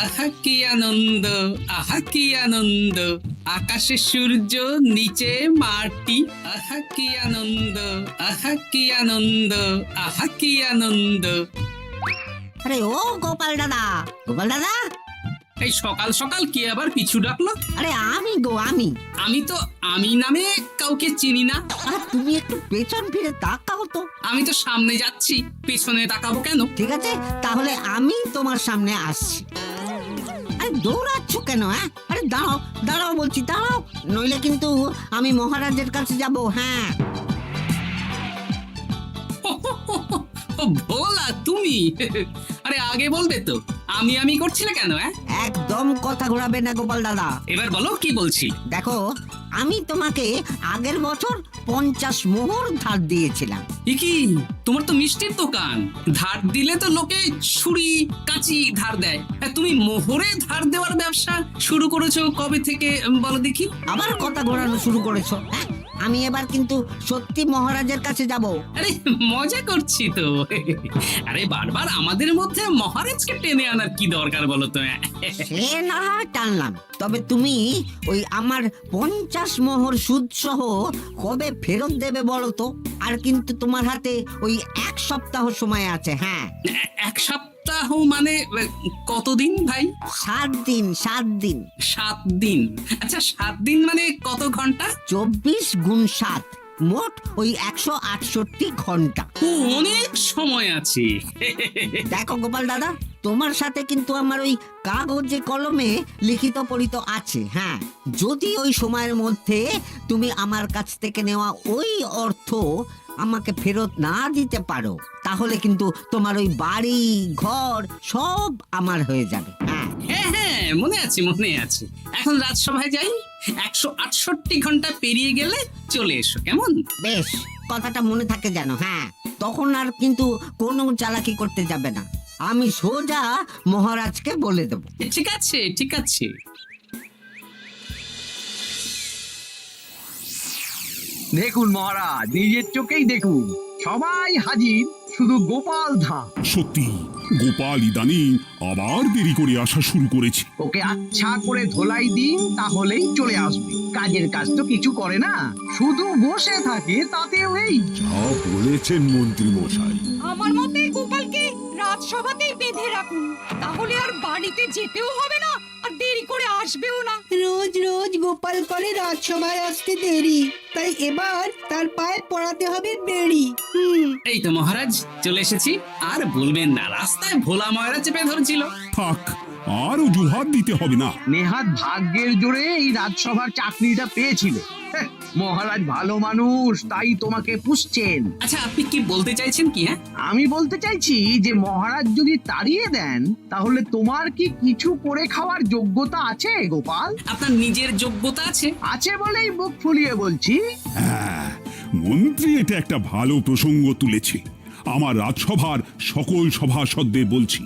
আহা কি আনন্দ, আহা কি আনন্দ, আকাশে সূর্য নিচে মাটি, আহা কি আনন্দ, আহা কি আনন্দ, আহা কি আনন্দ। আরে ও গোপাল দাদা, গোপাল দাদা, এই সকাল সকাল কি আবার পিছু ডাকলো? আরে আমি গো আমি। আমি তো আমি নামে কাউকে চিনি না। আর তুমি একটু পেছন ফিরে তাকাও তো। আমি তো সামনে যাচ্ছি, পেছনে তাকাবো কেন? ঠিক আছে, তাহলে আমি তোমার সামনে আসছি। আরে দৌড়াচ্ছ কেন? হ্যাঁ, আরে দাঁড়াও দাঁড়াও বলছি, দাঁড়াও, নইলে কিন্তু আমি মহারাজের কাছে যাব। হ্যাঁ, ও ভোলা তুমি? আরে আগে বলবে তো, আমি করছিলে কেন? একদম কথা ঘোরাবে না গোপাল দাদা। এবার বলো কি বলছি। দেখো, আমি তোমাকে আগের বছর 50 মোহর ধার দিয়েছিলাম। এ কি, তোমার তো মিষ্টির দোকান, ধার দিলে তো লোকে ছুরি কাঁচি ধার দেয়, আর তুমি মোহরে ধার দেওয়ার ব্যবসা শুরু করেছো কবে থেকে বলো দেখি? আবার কথা ঘোরানো শুরু করেছো? হ্যাঁ, আমি এবার কিন্তু সত্যি মহারাজের কাছে যাব। আরে মজা করছি তো। আরে বারবার আমাদের মধ্যে মহারাজকে টেনে আনার কি দরকার বলো তো? সে না হয় টানলাম, তবে তুমি ওই আমার 50 মোহর সুদ সহ কবে ফেরত দেবে বলো তো? আর কিন্তু তোমার হাতে ওই 1 সপ্তাহ সময় আছে। হ্যাঁ, এক সপ্তাহ মানে কতদিন ভাই? 7 দিন, 7 দিন। 7 দিন? আচ্ছা 7 দিন মানে কত ঘন্টা? 24 গুণ 7, মোট ওই 168 ঘন্টা। ও, অনেক সময় আছে। দেখো গোপাল দাদা, তোমার সাথে কিন্তু আমার ওই কাগজে কলমে লিখিত পড়িত আছে। হ্যাঁ, যদি ওই সময়ের মধ্যে তুমি আমার কাছ থেকে নেওয়া ওই অর্থ আমাকে ফেরত না দিতে পারো, তাহলে কিন্তু তোমার ওই বাড়ি ঘর সব আমার হয়ে যাবে। হ্যাঁ, হ্যাঁ হ্যাঁ, মনে আছে মনে আছে। এখন রাজসভায় যাই, 168 ঘন্টা পেরিয়ে গেলে চলে এসো, কেমন? বেশ, কথাটা মনে থাকে যেন। হ্যাঁ, তখন আর কিন্তু কোনো চালাকি করতে যাবে না, আমি সোজা মহারাজকে বলে দেবো। ঠিক আছে ঠিক আছে। দেখুন মহারাজ, নিজের চোখেই দেখুন, সবাই হাজির, শুধু গোপাল ধা। সত্যি গোপাল ইদানিং আবার দেরি করে আসা শুরু করেছে। ওকে আচ্ছা করে ধোলাই দিন, তাহলেই চলে আসবে। কাজের কাজ তো কিছু করে না, শুধু বসে থাকে, তাতেও এই। যা বলেছেন মন্ত্রী মশাই। আমার মতে গোপালকে রাজসভাতেই বেঁধে রাখুন, তাহলে আর বাড়িতে যেতেও হবে না, আর দেরি করে আসবেও না। রোজ রোজ গোপাল করে রাজসভায় আসতে দেরি, তাই এবার তার পায়ে পড়াতে হবে বেড়ি। এই তো মহারাজ চলে এসেছি। আর বলবেন না, রাস্তায় ভোলা ময়রা চেপে ধরছিল। থাক, আর অজুহাত দিতে হবে না। নেহাত ভাগ্যের জোরে এই রাজসভার চাকরিটা পেয়েছিল। হ্যাঁ, মহারাজ ভালো মানুষ, তাই তোমাকে পুষছেন। আচ্ছা আপনি কি বলতে চাইছেন কি? আমি বলতে চাইছি যে মহারাজ যদি তাড়িয়ে দেন, তাহলে তোমার কি কিছু করে খাওয়ার যোগ্যতা আছে গোপাল? আপনার নিজের যোগ্যতা আছে? আছে বলেই বুক ফুলিয়ে বলছি। হ্যাঁ, মন্ত্রী এটা একটা ভালো প্রসঙ্গ তুলেছে। আমার রাজসভার সকল সভাসদদের বলছি,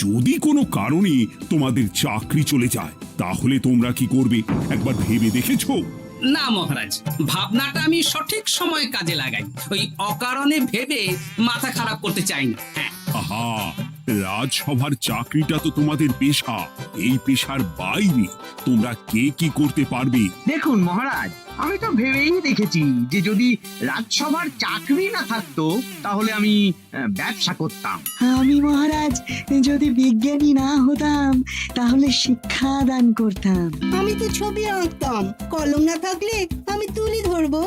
যদি কোনো কারণে তোমাদের চাকরি চলে যায়, তাহলে তোমরা কি করবে একবার ভেবে দেখেছো? না মহারাজ, ভাবনাটা আমি সঠিক সময় কাজে লাগাই, ওই অকারণে ভেবে মাথা খারাপ করতে চাই না। হ্যাঁ, আহা, রাজসভার চাকরিটা তো তোমাদের পেশা। এই পেশার বাইরে তোমরা কে কি করতে পারবে? দেখুন মহারাজ, আমি তো ভেবেই দেখেছি যে যদি রাজসভার চাকরি না থাকতো, তাহলে আমি ব্যবসা করতাম। আমি মহারাজ যদি বিজ্ঞানী না হতাম, তাহলে শিক্ষা দান করতাম। আমি তো ছবি আঁকতাম, কলম না থাকলে আমি তুলি ধরবো।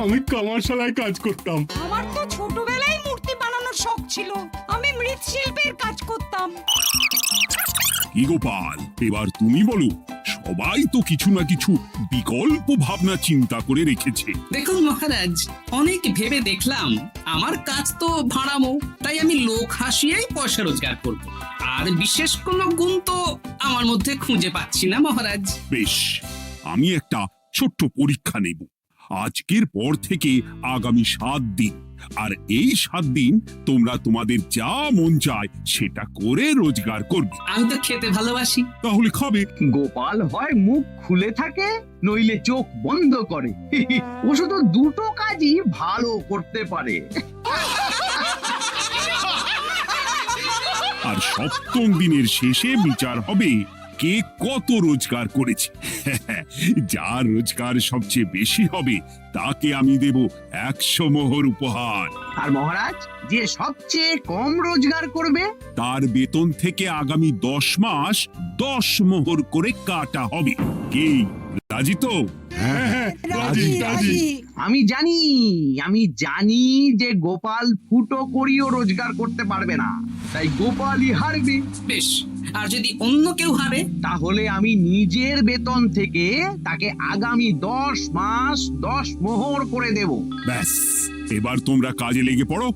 আমি কামারশালায় কাজ করতাম। আমার তো ছোটবেলায় মূর্তি বানানোর শখ ছিল, আমি মৃৎশিল্পের কাজ করতাম। কি গোপাল, এবার তুমি বলো। সবাই তো কিছু না কিছু বিকল্প ভাবনা চিন্তা করে রেখেছে। দেখুন মহারাজ, অনেক ভেবে দেখলাম আমার কাজ তো ভাড়ামো, তাই আমি লোক হাসিয়েই পয়সা রোজগার করব। আর বিশেষ কোনো গুণ তো আমার মধ্যে খুঁজে পাচ্ছি না মহারাজ। বেশ, আমি একটা ছোট্ট পরীক্ষা নেব। আজকের পর থেকে আগামী 7 দিন, আর এই 7 দিন তোমরা তোমাদের যা মন চায় সেটা করে রোজগার করবে। আমি তো খেতে ভালোবাসি। তাহলে খাবে। গোপাল হয় মুখ খুলে থাকে, নইলে চোখ বন্ধ করে। ও শুধু দুটো কাজই ভালো করতে পারে। আর আর সপ্তম দিনের শেষে বিচার হবে কে কত রোজগার করেছে। যার রোজগার সবচেয়ে বেশি হবে তাকে আমি দেব 100 মোহর উপহার। আর মহারাজ, যে সবচেয়ে কম রোজগার করবে তার বেতন থেকে আগামী 10 মাস 10 মোহর করে কাটা হবে। কি রাজি তো? হ্যাঁ, রাজি। আমি জানি যে গোপাল ফুটো করিও রোজগার করতে পারবে না, তাই গোপালই হারবে। বেশ, আর যদি অন্য কেউ হারে? তাহলে আমি নিজের বেতন থেকে তাকে আগামী 10 মাস 10 মোহর করে দেব। ব্যাস, এবার তোমরা কাজে লেগে পড়ো।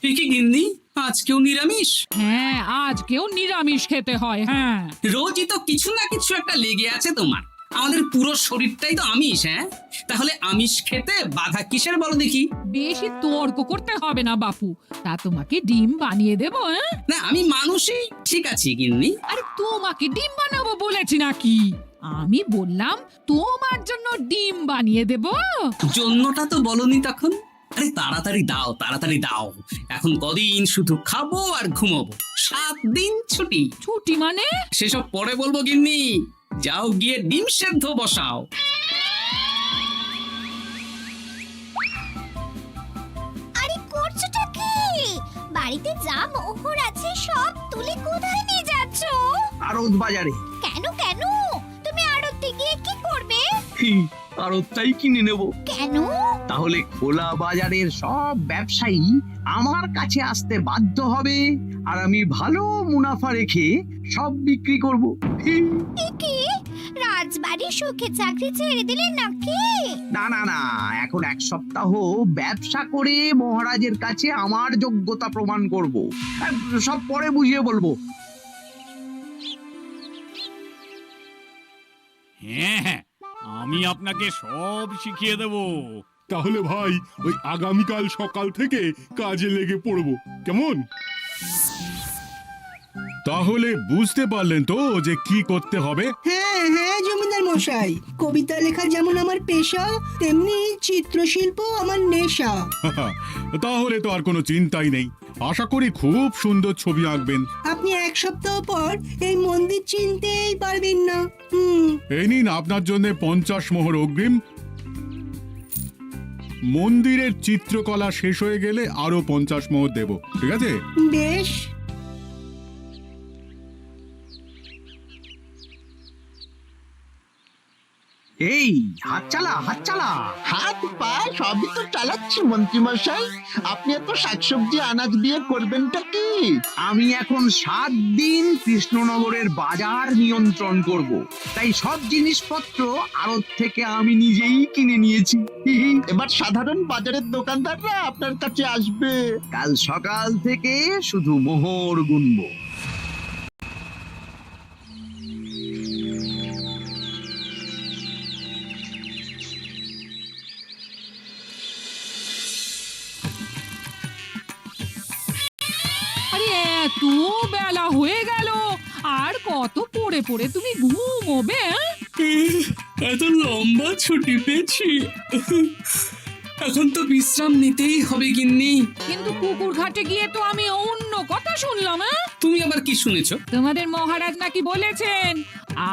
এ কি গিন্নি, আজকেও নিরামিষ? হ্যাঁ, আজকেও নিরামিষ খেতে হয়। হ্যাঁ, রোজই তো কিছু না কিছু একটা লেগে আছে তোমার। আমাদের পুরো শরীরটাই তো আমিষ। হ্যাঁ, তাহলে আমিষ খেতে বাধা কিসের বলো দেখি? বেশি তর্ক করতে হবে না বাপু, তা তোমাকে ডিম বানিয়ে দেবো। হ্যাঁ, না, আমি মানুষই ঠিক আছি গিন্নি। আরে তোমাকে ডিম বানাবো বলেছি নাকি? আমি বললাম তোমার জন্য ডিম বানিয়ে দেবো। জন্যটা তো বলনি তখন। আরে তাড়াতাড়ি দাও, তাড়াতাড়ি দাও। এখন কদিন শুধু খাবো আর ঘুমাবো, 7 দিন ছুটি। ছুটি মানে? সেসব পরে বলবো গিন্নি। যাও গিয়ে ডিম সেদ্ধ বসাও। আরে করছোটা কি? বাড়িতে যা মোহর আছে সব তুলে কোথায় নিয়ে যাচ্ছ? আড়ত বাজারে। কেন কেন? তুমি আড়তে গিয়ে কি করবে? আড়তটাই কিনে নেব। কেন? তাহলে খোলা বাজারের সব ব্যবসায়ী আমার কাছে আসতে বাধ্য হবে, আর আমি ভালো মুনাফা রেখে সব বিক্রি করব। এ কি? রাজবাড়ির সুখে চাকরি ছেড়ে দিলে নাকি? না না না, এখন 1 সপ্তাহ ব্যবসা করে মহারাজের কাছে আমার যোগ্যতা প্রমাণ করব। সব পরে বুঝিয়ে বলবো। হ্যাঁ, আমি আপনাকে সব শিখিয়ে দেব। তাহলে ভাই ওই আগামীকাল সকাল থেকে কাজে লেগে পড়বো, কেমন? তাহলে বুঝতে পারলেন তো যে কি করতে হবে? হ্যাঁ হ্যাঁ জমিদার মশাই, কবিতা লেখা যেমন আমার পেশা, তেমনি চিত্রশিল্প আমার নেশা। তাহলে তো আর কোনো চিন্তাই নেই। আশা করি খুব সুন্দর ছবি আঁকবেন। আপনি 1 সপ্তাহ পর এই মন্দির চিনতেই পারবেন না। এই নিন আপনার জন্য 50 মোহর অগ্রিম। মন্দিরের চিত্রকলা শেষ হয়ে গেলে আরো 50 মোহর দেব, ঠিক আছে? বেশ। এই হাত চালা, হাত চালা। হাত পা সবই তো চালাচ্ছি মন্ত্রী মশাই। আপনি এত শাকসবজি আনাজ দিয়ে করবেনটা কি? আমি এখন 7 দিন কৃষ্ণনগরের বাজার নিয়ন্ত্রণ করব, তাই সব জিনিসপত্র আড়ত থেকে আমি নিজেই কিনে নিয়েছি। এবার সাধারণ বাজারের দোকানদাররা আপনার কাছে আসবে। কাল সকাল থেকে শুধু মোহর গুনবো। আরে এত বেলা হয়ে গেল, আর কত পড়ে পড়ে তুমি ঘুমোবে? এত লম্বা ছুটি পেয়েছি, এখন তো বিশ্রাম নিতেই হবে গিন্নি। কিন্তু পুকুর ঘাটে গিয়ে তো আমি অন্য কথা শুনলাম। তুমি আবার কি শুনেছো? তোমাদের মহারাজ নাকি বলেছেন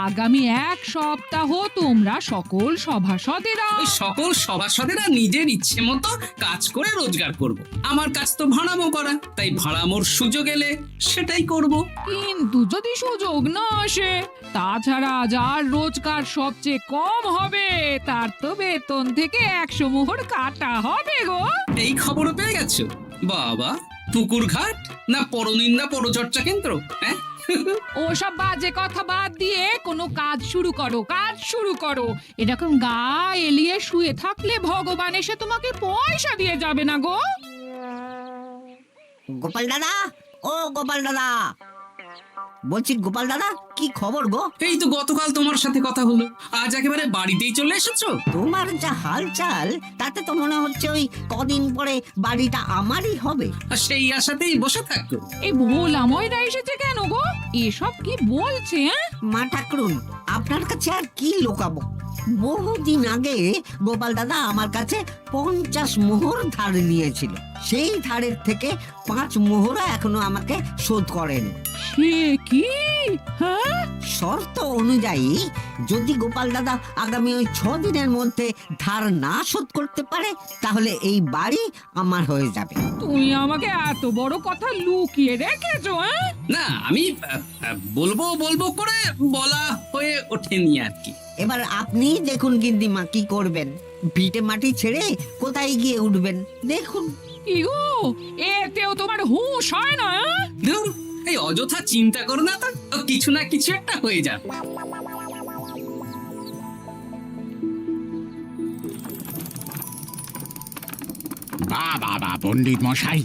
আগামী 1 সপ্তাহ তোমরা সকল সভাসদেরা ওই সকল সভাসদেরা নিজের ইচ্ছে মতো কাজ করে রোজগার করব। আমার কাজ তো ভাড়ামো করা, তাই ভাড়ামোর সুযোগ এলে সেটাই করব। কিন্তু যদি সুযোগ না আসে, তাছাড়া যার রোজগার সবচেয়ে কম হবে তার তো বেতন থেকে 100 মোহর কাটা হবে গো। এই খবরও পেয়ে গেছো? বাবা, পুকুর ঘাট না পরনিন্দা পরচর্চা কেন্দ্র? হ্যাঁ, ওসব বাজে কথা বাদ দিয়ে কোনো কাজ শুরু করো, কাজ শুরু করো। এরকম গা এলিয়ে শুয়ে থাকলে ভগবান এসে তোমাকে পয়সা দিয়ে যাবে না গো। গোপাল দাদা, ও গোপাল দাদা, বলছি গোপাল দাদা, কি খবর গো? এই তো গতকাল তোমার সাথে কথা হলো, আজ একেবারে বাড়িতেই চলে এসেছো। তোমার যা হালচাল তাতে তো মনে হচ্ছে ওই কদিন পরে বাড়িটা আমারই হবে। আর সেই আশাতেই বসে থাকো। এই ভোলাময়রা এসেছে কেন গো? এসব কি বলছে? মা ঠাকুরুন, আপনার কাছে আর কি লোকাবো? বহুদিন আগে গোপাল দাদা আমার কাছে 50 মোহর ধার নিয়েছিল। সেই ধারের থেকে 5 মোহরা এখনো আমাকে শোধ করেন। সে কি? হ্যাঁ, শর্ত অনুযায়ী যদি গোপাল দাদা আগামী ওই 6 দিনের মধ্যে ধার না শোধ করতে পারে তাহলে এই বাড়ি আমার হয়ে যাবে। তুমি আমাকে এত বড় কথা লুকিয়ে রেখেছো? হ্যাঁ, না আমি বলবো বলবো করে বলা হয়ে ওঠেনি আর কি। এবার আপনি দেখুন গিন্দিমা কি করবেন। ভিটে মাটি ছেড়ে কোথায় গিয়ে উঠবেন দেখুন। কি গো, এতেও তোমার হুঁশ হয় না? হ্যাঁ? ধুর, এই অযথা চিন্তা করো না তো, কিছু না কিছু একটা হয়ে যাবে। বাবা পণ্ডিত মশাই,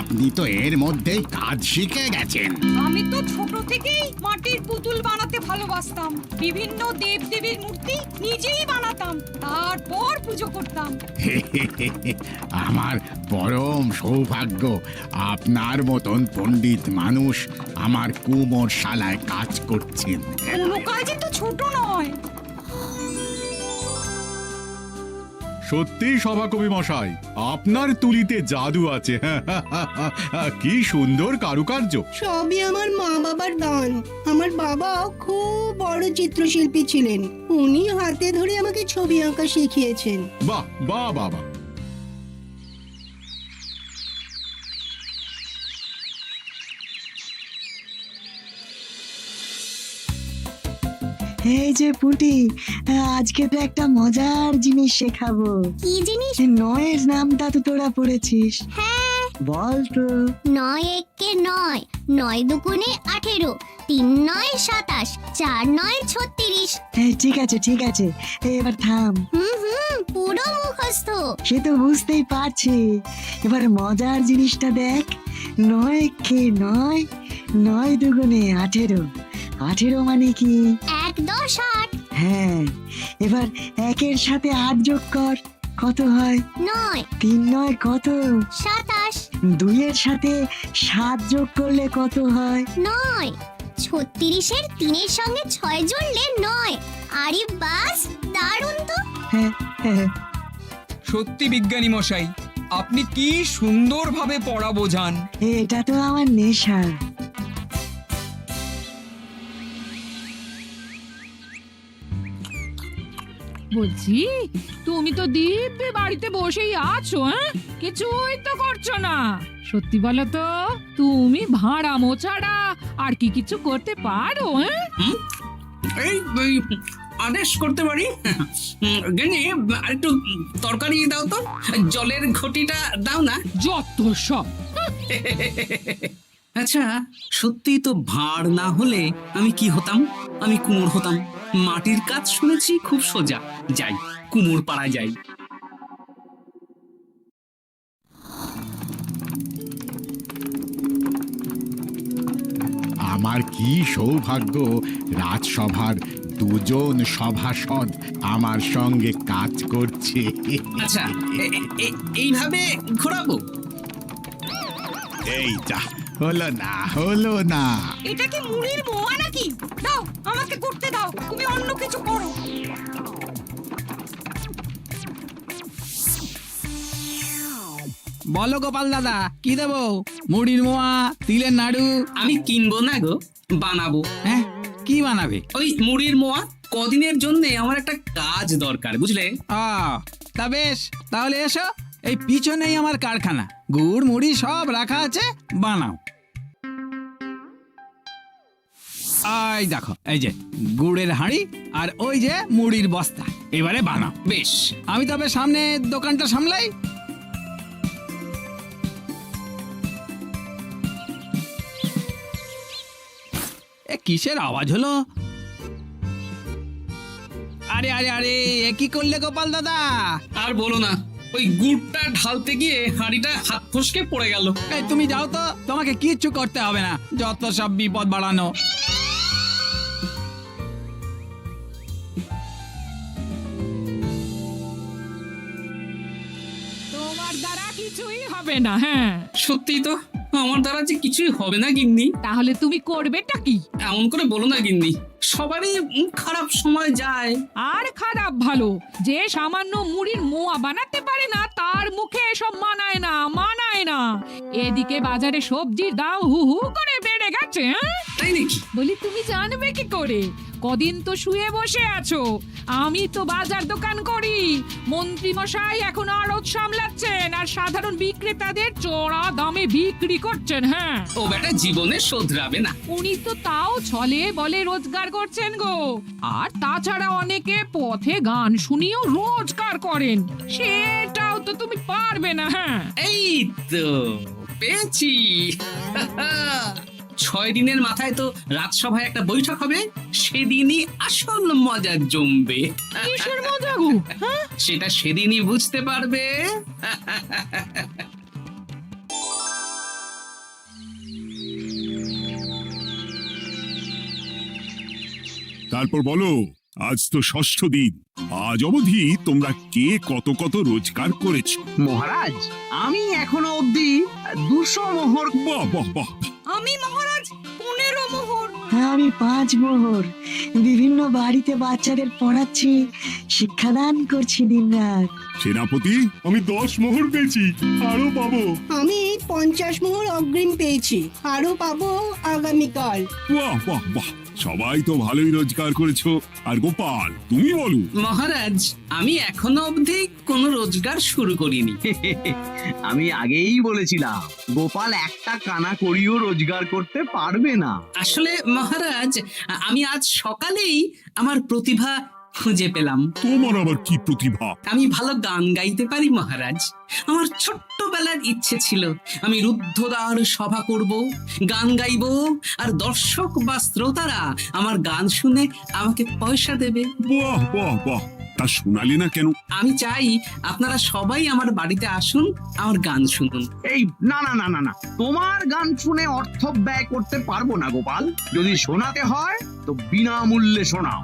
আপনি তো এর মধ্যেই কাজ শিখে গেছেন। আমি তো ছোট থেকেই মাটির পুতুল বানাতে ভালোবাসতাম। বিভিন্ন দেবদেবীর মূর্তি নিজেই বানাতাম, তারপর পুজো করতাম। আমার পরম সৌভাগ্য আপনার মতন পণ্ডিত মানুষ আমার কুমোর শালায় কাজ করছেন। কোনো কাজই তো ছোট নয়। সত্যি সভাকবি মশাই, আপনার তুলিতে জাদু আছে। কি সুন্দর কারুকার্য। সবই আমার মা বাবার দান। আমার বাবা খুব বড় চিত্রশিল্পী ছিলেন, উনি হাতে ধরে আমাকে ছবি আঁকা শিখিয়েছেন। বাহ বাহ বাবা। এই যে পুটি, আজকে তো একটা মজার জিনিস শেখাবো। কি জিনিস? নয়ের নামটা তো তোরা পড়েছিস, হ্যাঁ, বল তো। 9 একে 9, 9 দুগুণে 18, 3 9 27, 4 9 36। ঠিক আছে ঠিক আছে, এবার থাম। পুরো মুখস্থ। সে তো বুঝতেই পারছি। এবার মজার জিনিসটা দেখ। 9 কে 9, 9 দুগুণে 18, 18 মানে কি? 1 10 8। হ্যাঁ, এবার 1-এর সাথে 8 যোগ কর, কত হয়? 9 3 9 কত? 27। 2-এর সাথে 7 যোগ করলে কত হয়? 9 36-এর 3-এর সঙ্গে 6 জুড়লে 9। আরে বাস, দারুণ তো। হ্যাঁ হ্যাঁ। সত্যি বিজ্ঞানী মশাই, আপনি কি সুন্দরভাবে পড়া বোঝান। এটা তো আমার নেশা। বলছি, তুমি তো দিব্যি বাড়িতে বসেই আছো। হ্যাঁ, কিছুই তো করছো না। সত্যি বলো তো, তুমি ভাড়া মোছাড়া আর কি কিছু করতে পারো? হ্যাঁ, এই আদেশ করতে পারি। গিনি, আরেকটু তরকারি দাও তো, জলের ঘটিটা দাও না। যত সব। আচ্ছা, সত্যি তো ভাঁড় না হলে আমি কি হতাম? আমি কুমোর হতাম। মাটির কাজ শুনেছি খুব সোজা। যাই, কুমোর পাড়া যাই। আমার কি সৌভাগ্য, রাজসভার দুজন সভাসদ আমার সঙ্গে কাজ করছে। আচ্ছা, এইভাবে ঘোরাবো? এই যা, হলো না। এটা কি মুড়ির মোয়া নাকি? দাও, আমাকে করতে দাও, তুমি অন্য কিছু করো। বলো গোপাল দাদা, কি দেবো? মুড়ির মোয়া, তিলের নাড়ু? আমি কিনবো না গো, বানাবো। হ্যাঁ, কি বানাবে? ওই মুড়ির মোয়া। কদিনের জন্য আমার একটা কাজ দরকার, বুঝলে? তা বেশ, তাহলে এসো, এই পিছনেই আমার কারখানা। গুড় মুড়ি সব রাখা আছে, বানাও। এই দেখো, এই যে গুড়ের হাঁড়ি আর ওই যে মুড়ির বস্তা, এবারে বানাও। বেশ, আমি তবে সামনে দোকানটা সামলাই। কিসের আওয়াজ হলো? আরে আরে আরে, এ কি করলে গোপাল দাদা? আর বলো না, ওই গুড়টা ঢালতে গিয়ে হাঁড়িটা হাত ফসকে পড়ে গেল। এই তুমি যাও তো, তোমাকে কিচ্ছু করতে হবে না, যত সব বিপদ বাড়ানো। তোমার দ্বারা কিছুই হবে না। হ্যাঁ, সত্যি তো, আমার দ্বারা যে কিছুই হবে না গিন্নি। তাহলে তুমি করবেটা কি? এমন করে বলো না গিন্নি, সবারই খারাপ সময় যায়। আর খারাপ ভালো, যে সামান্য মুড়ির মোয়া বানাতে পারে না তার মুখে এসব মানায় না, মানায় না। এদিকে বাজারে সবজির দাম হু হু করে বেড়ে গেছে। তাই নাকি? বলি তুমি জানবে কি করে? কদিন তো শুয়ে বসে আছো, আমি তো বাজার দোকান করি। মন্ত্রী মশাই এখন আড়ত সামলাচ্ছেন আর সাধারণ বিক্রেতাদের চড়া দামে বিক্রি করছেন। হ্যাঁ, ও বেটা জীবনে শোধরাবে না। উনি তো তাও ছলে বলে রোজগার করছেন গো। আর তাছাড়া অনেকে পথে গান শুনিয়েও রোজগার করেন, সেটাও তো তুমি পারবে না। হ্যাঁ, এই তো পেয়েছি। 6 দিনের মাথায় তো রাজসভায় একটা বৈঠক হবে, সেদিনই আসল মজা জমবে। কিসের মজা গো? হ্যাঁ, সেটা সেদিনই বুঝতে পারবে। তারপর বলো, আজ তো ষষ্ঠ দিন, আজ অবধি তোমরা কে কত কত রোজগার করেছো? মহারাজ, আমি এখনো অবধি 200 মোহর। বাহ বাহ বাহ! আমি মহারাজ 15 মোহর। আমি 5 মোহর। বিভিন্ন বাড়িতে বাচ্চাদের পড়াচ্ছি, শিক্ষাদান করছি দিনরাত। সেনাপতি, আমি 10 মোহর পেয়েছি, আরো পাবো। আমি 50 মোহর অগ্রিম পেয়েছি, আরো পাবো আগামীকাল। বাহ বাহ বাহ! সবাই তো ভালোই রোজগার করেছো। আর গোপাল, তুমি বলো। মহারাজ, আমি এখনো অবধি কোনো রোজগার শুরু করিনি। আমি আগেই বলেছিলাম গোপাল একটা কানা করিও রোজগার করতে পারবে না। আসলে মহারাজ, আমি আজ সকালেই আমার প্রতিভা খুঁজে পেলাম। তোমার আবার কি প্রতিভা? আমি ভালো গান গাইতে পারি মহারাজ। আমার ছোট্টবেলার ইচ্ছে ছিল আমি রুদ্ধদ্বার সভা করব, গান গাইব, আর দর্শক বা শ্রোতারা আমার গান শুনে আমাকে পয়সা দেবে। বাহ বাহ বাহ! তা শোনালে না কেন? আমি চাই আপনারা সবাই আমার বাড়িতে আসুন, আমার গান শুনুন। এই না না না না না, তোমার গান শুনে অর্থ ব্যয় করতে পারবো না গোপাল। যদি শোনাতে হয় তো বিনামূল্যে শোনাও।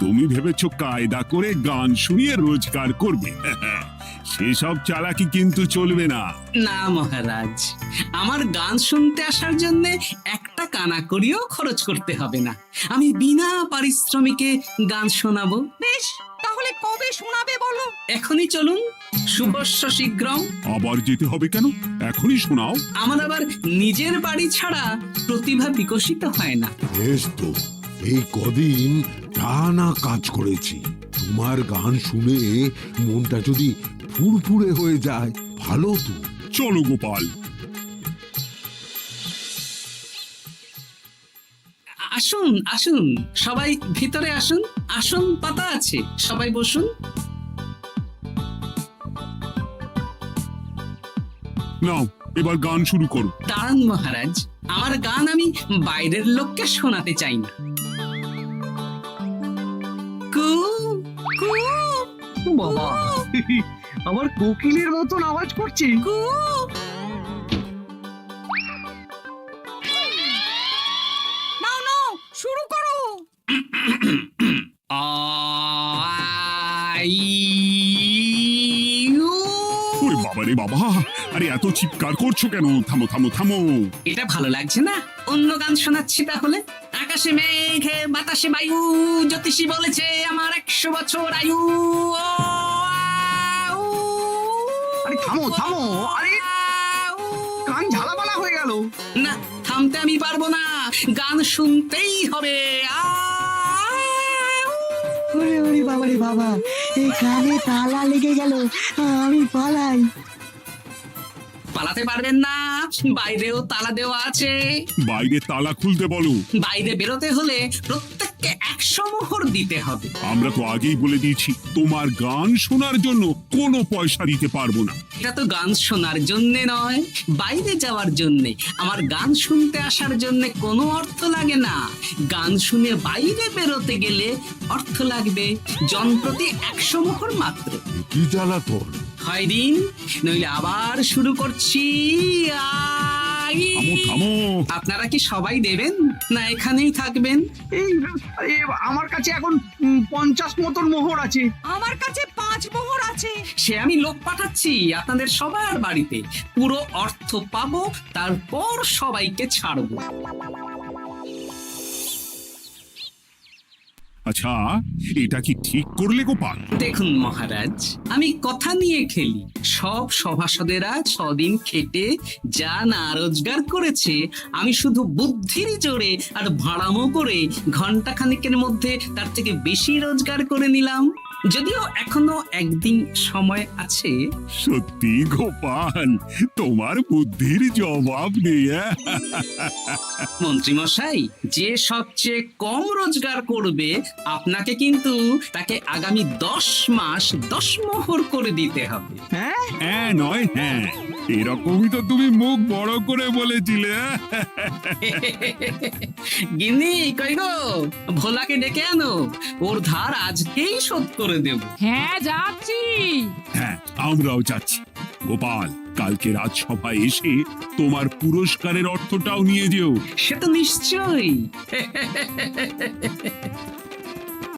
তুমি ভেবেছো কায়দা করে গান শুনিয়ে রোজগার করবে? সেসব চালাকি কিন্তু চলবে না। না মহারাজ, আমার গান শুনতে আসার জন্য একটা কানা করিও খরচ করতে হবে না। আমি বিনা পারিশ্রমিকে গান শোনাবো। বেশ, তাহলে কবে শোনাবে বলো? এখনই চলুন, শুভস্য শীঘ্রম। আবার যেতে হবে কেন? এখনই শোনাও। আমার আবার নিজের বাড়ি ছাড়া প্রতিভা বিকশিত হয় না। বেশ তো, এই কদিন টানা কাজ করেছি, তোমার গান শুনে মনটা যদি ফুরফুরে হয়ে যায়, ভালো তো। চলো গোপাল। আসুন আসুন, সবাই ভিতরে আসুন, আসন পাতা আছে, সবাই বসুন। নাও, এবার গান শুরু করো। দাঁড়ান মহারাজ, আমার গান আমি বাইরের লোককে শোনাতে চাই না। কু কু বাবা, আবার কোকিলের মতন আওয়াজ করছে। কু নাও নাও, শুরু করো। ওরে বাবা রে বাবা! আরে এত চিৎকার করছো কেন? থামো থামো থামো! এটা ভালো লাগছে না, অন্য গান শোনাচ্ছি তাহলে। আকাশে মেঘে বাতাসে বায়ু, জ্যোতিষী বলেছে আমার 100 বছর আয়ু। আরে থামো থামো! আরে কান ঝালাপালা হয়ে গেল। না, থামতে আমি পারবো না, গান শুনতেই হবে। ওরে ওরে বাবা রে বাবা, এই কানে তালা লেগে গেল, আমি পালাই। পালাতে পারবেন না, বাইরেও তালা দেওয়া আছে। বাইরে তালা খুলতে বলো। বাইরে বেরোতে হলে প্রত্যেককে 100 মোহর দিতে হবে। আমরা তো আগেই বলে দিয়েছি, তোমার গান শোনার জন্য কোনো পয়সা দিতে পারবো না। এটা তো গান শোনার জন্য নয়, বাইরে যাওয়ার জন্য। আমার গান শুনতে আসার জন্য কোনো অর্থ লাগে না। গান শুনে বাইরে বেরোতে গেলে অর্থ লাগবে, জনপ্রতি 100 মোহর মাত্র। কি জ্বালাতন! হয় দিন, নইলে আবার শুরু করছি। থামো থামো! আপনারা কি সবাই দেবেন, না এখানেই থাকবেন? এই আমার কাছে এখন 50 মতন মোহর আছে। আমার কাছে 5 রাজমোহর আছে। সে আমি লোক পাঠাচ্ছি আপনাদের সবার বাড়িতে, পুরো অর্থ পাবো, তারপর সবাইকে ছাড়বো। আচ্ছা, এটা কি ঠিক করলে গোপাল? দেখুন মহারাজ, আমি কথা নিয়ে খেলি। সব সভাসদেরা 6 দিন খেটে যা না রোজগার করেছে, আমি শুধু বুদ্ধির জোরে আর ভাড়ামো করে ঘন্টা খানিকের মধ্যে তার থেকে বেশি রোজগার করে নিলাম। যদিও এখনো একদিন সময় আছে। সত্যি গোপাল, তোমার বুদ্ধির জবাব নেই। মন্ত্রী মশাই, যে সবচেয়ে কম রোজগার করবে আপনাকে কিন্তু তাকে আগামী 10 মাস 10 মোহর করে দিতে হবে। হ্যাঁ নয় হ্যাঁ, এরকমই তো তুমি মুখ বড় করে বলেছিলে। গিন্নি কই গো, ভোলাকে ডেকে আনো, ওর ধার আজকেই শোধ করে দেব। হ্যাঁ যাচ্ছি। হ্যাঁ, আমরাও যাচ্ছি। গোপাল, কালকে রাজসভায় এসে তোমার পুরস্কারের অর্থটাও নিয়ে যেও। সে তো নিশ্চয়ই।